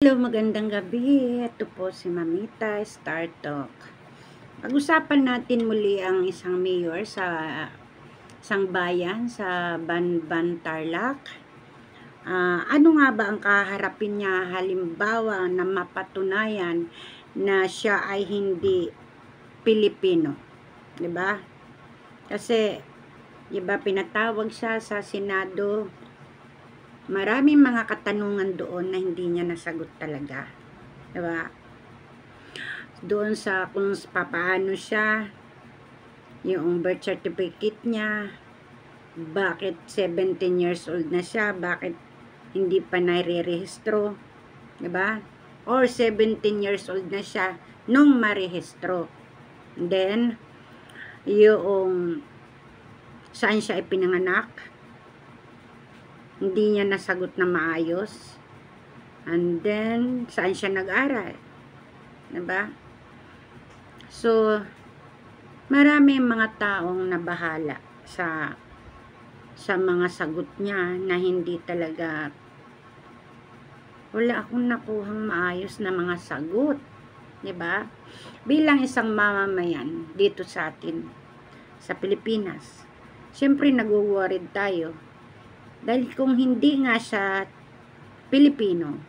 Hello, magandang gabi. Ito po si Mamita, Star Talk. Pag-usapan natin muli ang isang mayor sa isang bayan sa Banban, Tarlac. Ano nga ba ang kaharapin niya halimbawa na mapatunayan na siya ay hindi Pilipino? 'Di ba? Kasi 'di ba pinatawag siya sa Senado. Maraming mga katanungan doon na hindi niya nasagot talaga. Diba? Doon sa kung paano siya, yung birth certificate niya, bakit 17 years old na siya, bakit hindi pa nare-rehistro, diba? Or 17 years old na siya nung marehistro. Then, yung saan siya ipinanganak, hindi niya nasagot na maayos. And then, saan siya nag-aral? Diba? So, marami mga taong nabahala sa mga sagot niya na hindi talaga, wala akong nakuhang maayos na mga sagot. Diba? Bilang isang mamamayan dito sa atin, sa Pilipinas, syempre nag-worried tayo. Dahil kung hindi nga siya Pilipino,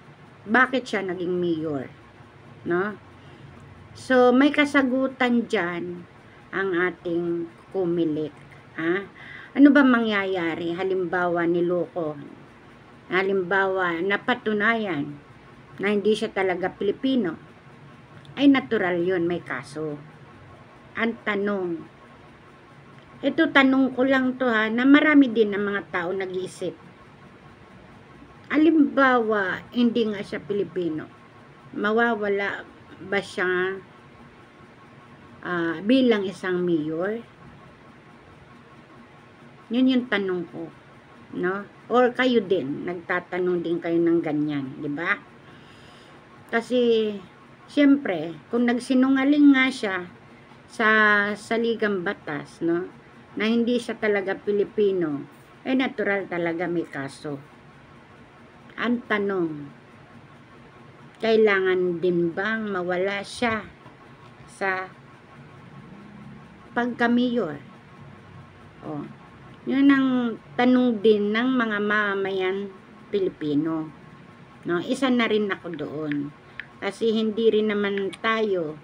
bakit siya naging mayor? No? So, may kasagutan dyan ang ating kumilik. Ha? Ano ba mangyayari? Halimbawa, niloko. Halimbawa, napatunayan na hindi siya talaga Pilipino. Ay natural yun, may kaso. Ang tanong, ito tanong ko lang to ha, na marami din ng mga tao nag-iisip. Halimbawa, hindi nga siya Pilipino. Mawawala ba siya bilang isang mayor? Yun yung tanong ko. No? Or kayo din, nagtatanong din kayo ng ganyan. Diba? Kasi, siyempre, kung nagsinungaling nga siya sa saligang batas, no? Na hindi siya talaga Pilipino, eh natural talaga may kaso. Ang tanong, kailangan din bang mawala siya sa pagka-mayor? Oh, yun ang tanong din ng mga mamamayan Pilipino. No, isa na rin ako doon. Kasi hindi rin naman tayo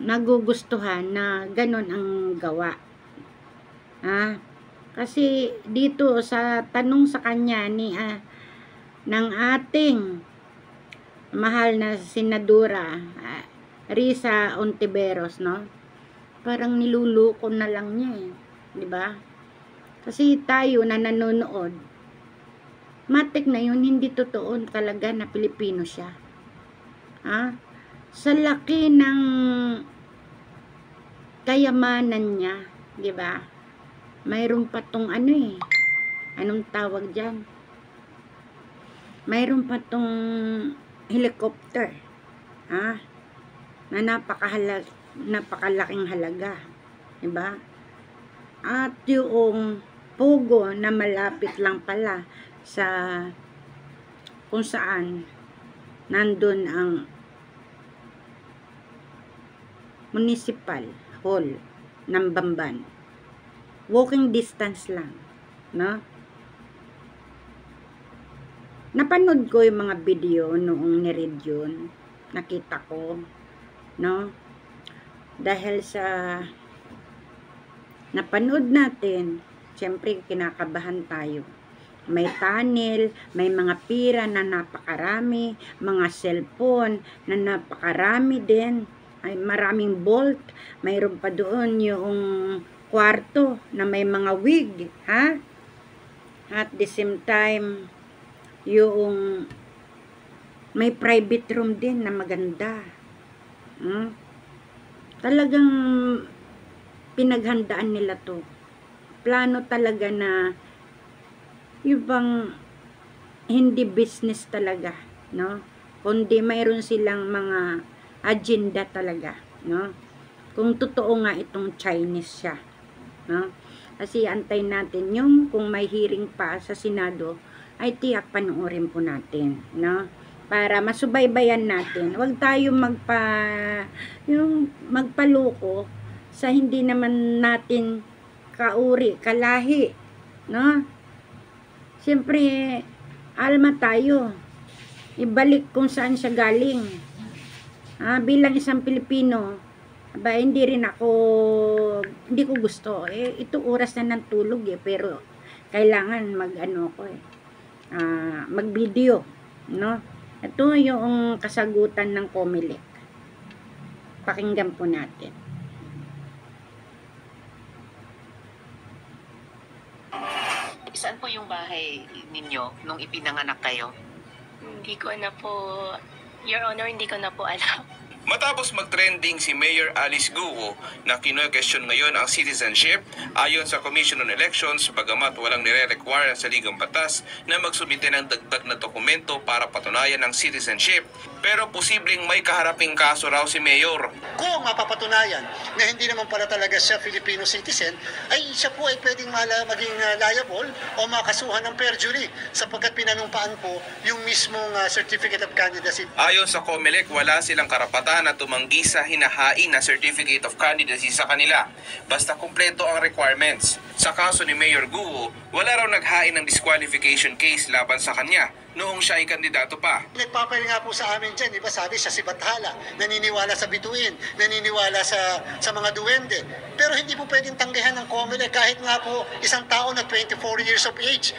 nagugustuhan na ganun ang gawa. Kasi dito sa tanong sa kanya ng ating mahal na senadora Risa Ontiveros, no? Parang niluluko na lang niya eh, 'di ba? Kasi tayo na nanonood, matik na yun, hindi totoo talaga na Pilipino siya. Sa laki ng kayamanan niya, 'di ba? Mayroon pa tong anong tawag diyan? Mayroon pa tong helicopter, na napakalaking halaga, 'di ba? At yung pugo na malapit lang pala sa kung saan nandun ang municipal hall ng Bamban. Walking distance lang, no? Napanood ko yung mga video noong niread yun. Nakita ko, no? Dahil sa napanood natin, siyempre kinakabahan tayo. May tunnel, may mga pira na napakarami, mga cellphone na napakarami din, ay maraming bolt, mayroon pa doon yung kwarto na may mga wig, At the same time, yung may private room din na maganda. Talagang pinaghandaan nila to. Plano talaga na ibang hindi business talaga, no? Kundi mayroon silang mga agenda talaga, no? Kung totoo nga itong Chinese siya, no? Kasi antay natin yung kung may hearing pa sa Senado ay tiyak panoorin po natin, no? para masubaybayan natin. Huwag tayong magpaloko sa hindi naman natin kauri, kalahi, no? Siyempre, alma tayo. Ibalik kung saan siya galing. Bilang isang Pilipino, hindi ko gusto. Ito oras na ng tulog pero kailangan mag-video, no? Ito yung kasagutan ng COMELEC. Pakinggan po natin. Saan po yung bahay ninyo nung ipinanganak kayo? Hindi ko na po, Your Honor, hindi ko na po alam. Matapos mag-trending si Mayor Alice Guo na kino-question ngayon ang citizenship, ayon sa Commission on Elections, bagamat walang nire-require sa ligang batas na magsumite ng dagdag na dokumento para patunayan ang citizenship. Pero posibleng may kaharaping kaso raw si Mayor. Kung mapapatunayan na hindi naman pala talaga siya Filipino citizen, ay siya po ay pwedeng maging liable o makasuhan ng perjury sapagkat pinanumpaan po yung mismong Certificate of Candidacy. Ayon sa COMELEC, wala silang karapatan na tumanggi sa hinahain na Certificate of Candidacy sa kanila, basta kumpleto ang requirements. Sa kaso ni Mayor Guo, wala raw naghain ng disqualification case laban sa kanya noong siya ay kandidato pa. Nagpapail nga po sa amin dyan, iba sabi siya si Bathala, naniniwala sa bituin, naniniwala sa mga duwende. Pero hindi po pwedeng tanggihan ng COMELEC kahit nga po isang tao na 24 years of age.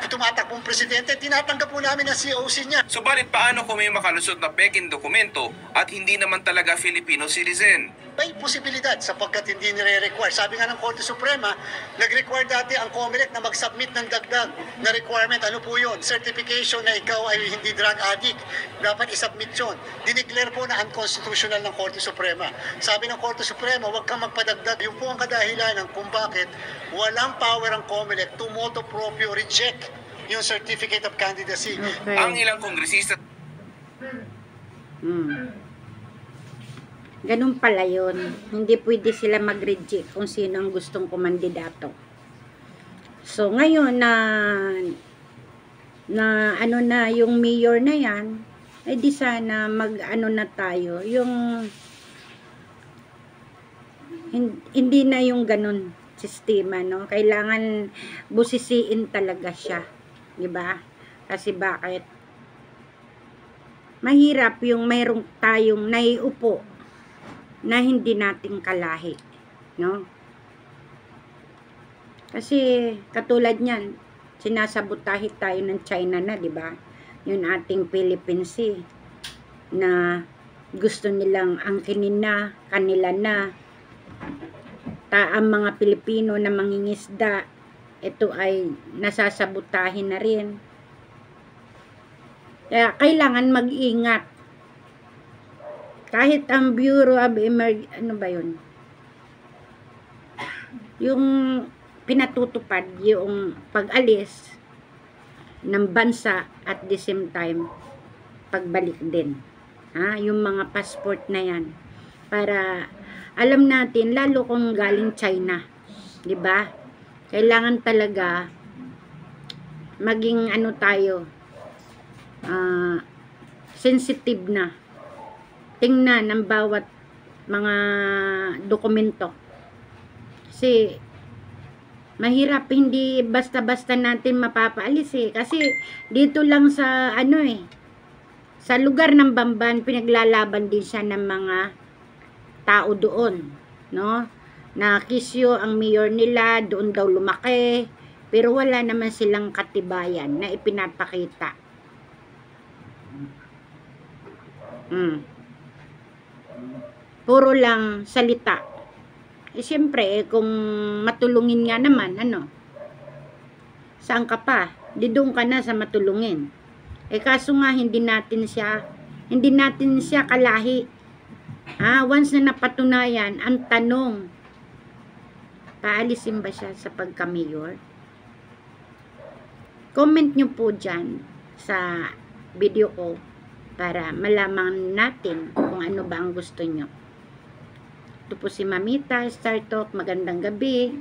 Tumatakbong presidente, tinatanggap po namin ang COC niya. Subalit paano kung may makalusot na peking dokumento at hindi naman talaga Filipino citizen? May posibilidad sapagkat hindi nire-require. Sabi nga ng Korte Suprema, nag-require dati ang COMELEC na mag-submit ng dagdag na requirement. Ano po yun? Certification na ikaw ay hindi drug addict. Dapat isubmit yun. Dineclare po na unconstitutional ng Korte Suprema. Sabi ng Korte Suprema, huwag kang magpadagdag. Yung po ang kadahilanan kung bakit walang power ang COMELEC to motu proprio reject yung Certificate of Candidacy. Okay. Ang ilang kongresista Ganun pala yun. Hindi pwede sila mag-reject kung sino ang gustong kumandidato. So, ngayon na yung mayor na yan, di sana na tayo. Yung hindi na yung ganun sistema, no? Kailangan busisiin talaga siya. Diba? Kasi bakit? Mahirap yung mayroong tayong naiupo na hindi nating kalahi, no? Kasi katulad niyan, sinasabotahe tayo ng China na, di ba? Yung ating Philippine Sea na gusto nilang angkinin na, kanila na. Ang mga Pilipino na mangingisda, ito ay nasasabotahe na rin. Kaya kailangan mag-ingat. Kahit ang Bureau of yung pinatutupad yung pag-alis ng bansa at the same time pagbalik din. Yung mga passport na yan. Para alam natin, lalo kung galing China. 'Di ba? Kailangan talaga maging tayo, sensitive na. Tingnan ang bawat mga dokumento. Kasi mahirap, hindi basta-basta natin mapapaalis Kasi dito lang sa sa lugar ng Bamban, pinaglalaban din siya ng mga tao doon, no? Na kisyo ang mayor nila, doon daw lumaki, pero wala naman silang katibayan na ipinapakita. Puro lang salita. Siyempre, kung matulungin nga naman, saan ka pa? Di doon ka na sa matulungin. Kaso nga, hindi natin siya kalahi. Once na napatunayan, ang tanong, paalisin ba siya sa pagka-mayor? Comment nyo po dyan sa video ko para malaman natin kung ano ba ang gusto nyo. Ito po si Mamita, Star Talk. Magandang gabi.